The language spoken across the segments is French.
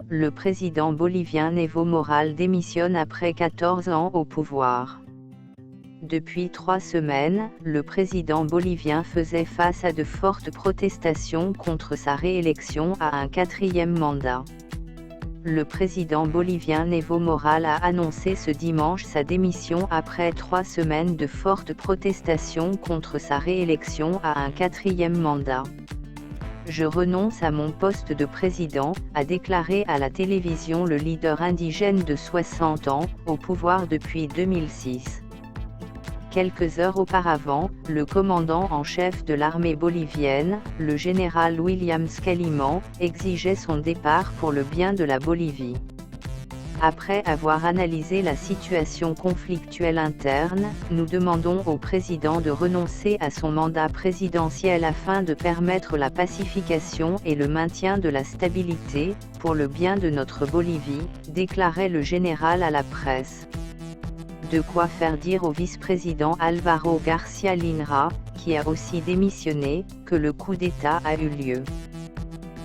le président bolivien Evo Morales démissionne après 14 ans au pouvoir. Depuis 3 semaines, le président bolivien faisait face à de fortes protestations contre sa réélection à un 4e mandat. Le président bolivien Evo Morales a annoncé ce dimanche sa démission après 3 semaines de fortes protestations contre sa réélection à un 4e mandat. Je renonce à mon poste de président, a déclaré à la télévision le leader indigène de 60 ans, au pouvoir depuis 2006. Quelques heures auparavant, le commandant en chef de l'armée bolivienne, le général Williams Caliman, exigeait son départ pour le bien de la Bolivie. Après avoir analysé la situation conflictuelle interne, nous demandons au président de renoncer à son mandat présidentiel afin de permettre la pacification et le maintien de la stabilité, pour le bien de notre Bolivie, déclarait le général à la presse. De quoi faire dire au vice-président Álvaro García Linera, qui a aussi démissionné, que le coup d'État a eu lieu.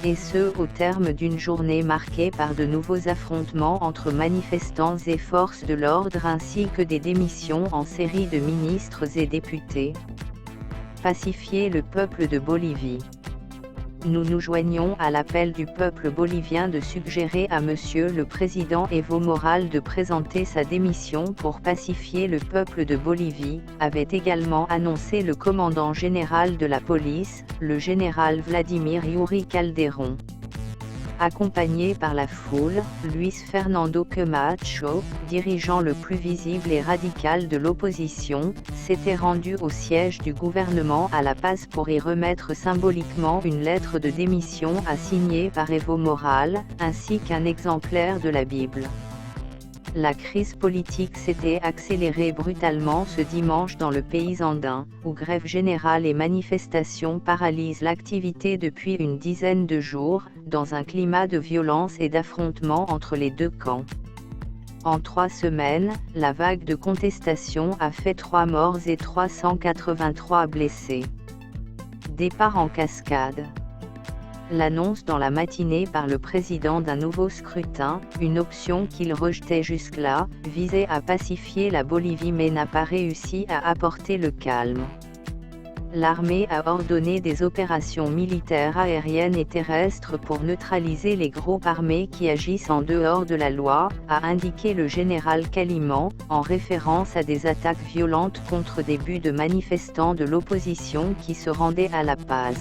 Et ce au terme d'une journée marquée par de nouveaux affrontements entre manifestants et forces de l'ordre ainsi que des démissions en série de ministres et députés. Pacifier le peuple de Bolivie. Nous nous joignons à l'appel du peuple bolivien de suggérer à Monsieur le Président Evo Morales de présenter sa démission pour pacifier le peuple de Bolivie, avait également annoncé le commandant général de la police, le général Vladimir Yuri Calderón. Accompagné par la foule, Luis Fernando Camacho, dirigeant le plus visible et radical de l'opposition, s'était rendu au siège du gouvernement à La Paz pour y remettre symboliquement une lettre de démission assignée par Evo Morales, ainsi qu'un exemplaire de la Bible. La crise politique s'était accélérée brutalement ce dimanche dans le pays andin, où grève générale et manifestations paralysent l'activité depuis une dizaine de jours, dans un climat de violence et d'affrontement entre les deux camps. En 3 semaines, la vague de contestation a fait 3 morts et 383 blessés. Départ en cascade. L'annonce dans la matinée par le président d'un nouveau scrutin, une option qu'il rejetait jusque-là, visait à pacifier la Bolivie mais n'a pas réussi à apporter le calme. L'armée a ordonné des opérations militaires aériennes et terrestres pour neutraliser les groupes armés qui agissent en dehors de la loi, a indiqué le général Caliman, en référence à des attaques violentes contre des buts de manifestants de l'opposition qui se rendaient à La Paz.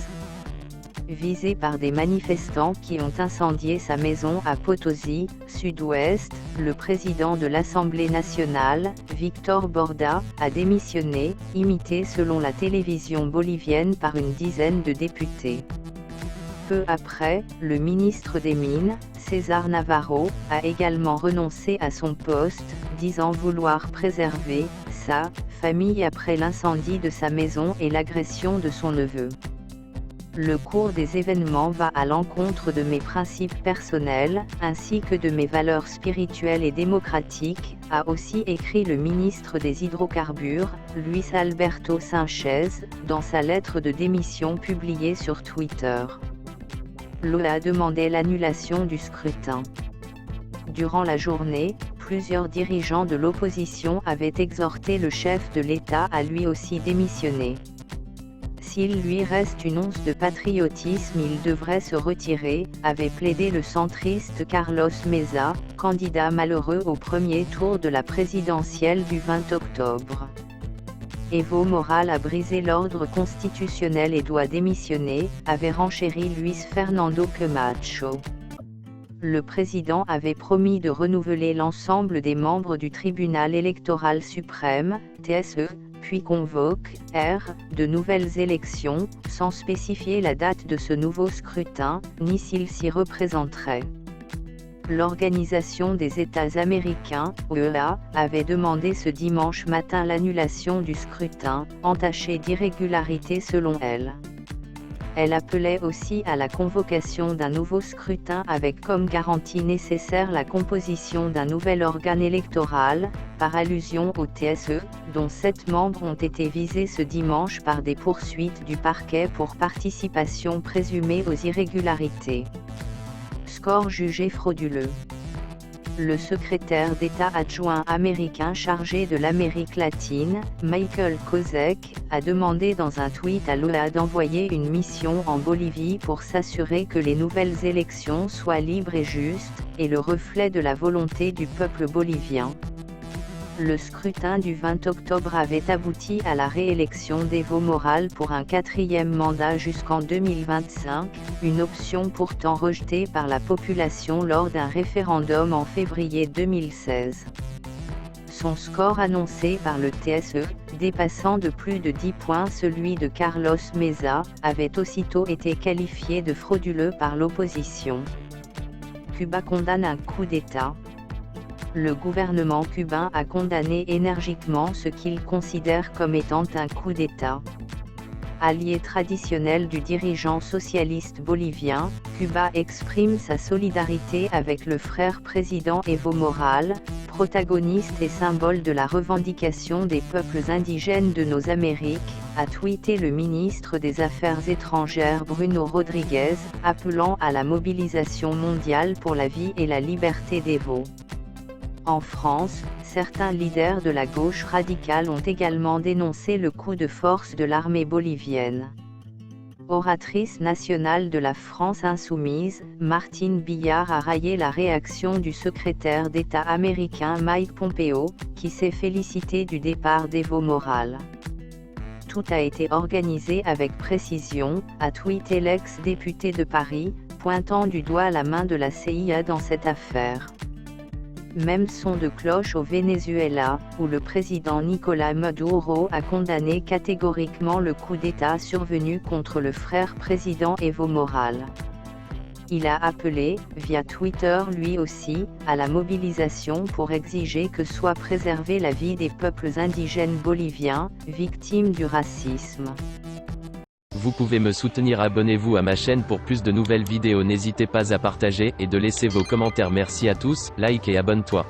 Visé par des manifestants qui ont incendié sa maison à Potosí, sud-ouest, le président de l'Assemblée nationale, Victor Borda, a démissionné, imité selon la télévision bolivienne par une dizaine de députés. Peu après, le ministre des Mines, César Navarro, a également renoncé à son poste, disant vouloir préserver sa famille après l'incendie de sa maison et l'agression de son neveu. Le cours des événements va à l'encontre de mes principes personnels, ainsi que de mes valeurs spirituelles et démocratiques, a aussi écrit le ministre des Hydrocarbures, Luis Alberto Sanchez, dans sa lettre de démission publiée sur Twitter. L'OA demandait l'annulation du scrutin. Durant la journée, plusieurs dirigeants de l'opposition avaient exhorté le chef de l'État à lui aussi démissionner. S'il lui reste une once de patriotisme, il devrait se retirer, avait plaidé le centriste Carlos Mesa, candidat malheureux au premier tour de la présidentielle du 20 octobre. Evo Morales a brisé l'ordre constitutionnel et doit démissionner, avait renchéri Luis Fernando Camacho. Le président avait promis de renouveler l'ensemble des membres du tribunal électoral suprême, TSE, puis convoque, de nouvelles élections, sans spécifier la date de ce nouveau scrutin, ni s'il s'y représenterait. L'Organisation des États américains, OEA, avait demandé ce dimanche matin l'annulation du scrutin, entaché d'irrégularités selon elle. Elle appelait aussi à la convocation d'un nouveau scrutin avec comme garantie nécessaire la composition d'un nouvel organe électoral, par allusion au TSE, dont 7 membres ont été visés ce dimanche par des poursuites du parquet pour participation présumée aux irrégularités. score jugé frauduleux. Le secrétaire d'État adjoint américain chargé de l'Amérique latine, Michael Kozek, a demandé dans un tweet à l'OEA d'envoyer une mission en Bolivie pour s'assurer que les nouvelles élections soient libres et justes, et le reflet de la volonté du peuple bolivien. Le scrutin du 20 octobre avait abouti à la réélection d'Evo Morales pour un 4e mandat jusqu'en 2025, une option pourtant rejetée par la population lors d'un référendum en février 2016. Son score annoncé par le TSE, dépassant de plus de 10 points celui de Carlos Mesa, avait aussitôt été qualifié de frauduleux par l'opposition. Cuba condamne un coup d'État. Le gouvernement cubain a condamné énergiquement ce qu'il considère comme étant un coup d'État. Allié traditionnel du dirigeant socialiste bolivien, Cuba exprime sa solidarité avec le frère président Evo Morales, protagoniste et symbole de la revendication des peuples indigènes de nos Amériques, a tweeté le ministre des Affaires étrangères Bruno Rodriguez, appelant à la mobilisation mondiale pour la vie et la liberté d'Evo. En France, certains leaders de la gauche radicale ont également dénoncé le coup de force de l'armée bolivienne. Oratrice nationale de la France insoumise, Martine Billard a raillé la réaction du secrétaire d'État américain Mike Pompeo, qui s'est félicité du départ d'Evo Morales. Tout a été organisé avec précision, a tweeté l'ex-député de Paris, pointant du doigt la main de la CIA dans cette affaire. Même son de cloche au Venezuela, où le président Nicolás Maduro a condamné catégoriquement le coup d'État survenu contre le frère président Evo Morales. Il a appelé, via Twitter lui aussi, à la mobilisation pour exiger que soit préservée la vie des peuples indigènes boliviens, victimes du racisme. Vous pouvez me soutenir, abonnez-vous à ma chaîne pour plus de nouvelles vidéos, n'hésitez pas à partager et de laisser vos commentaires. Merci à tous, like et abonne-toi.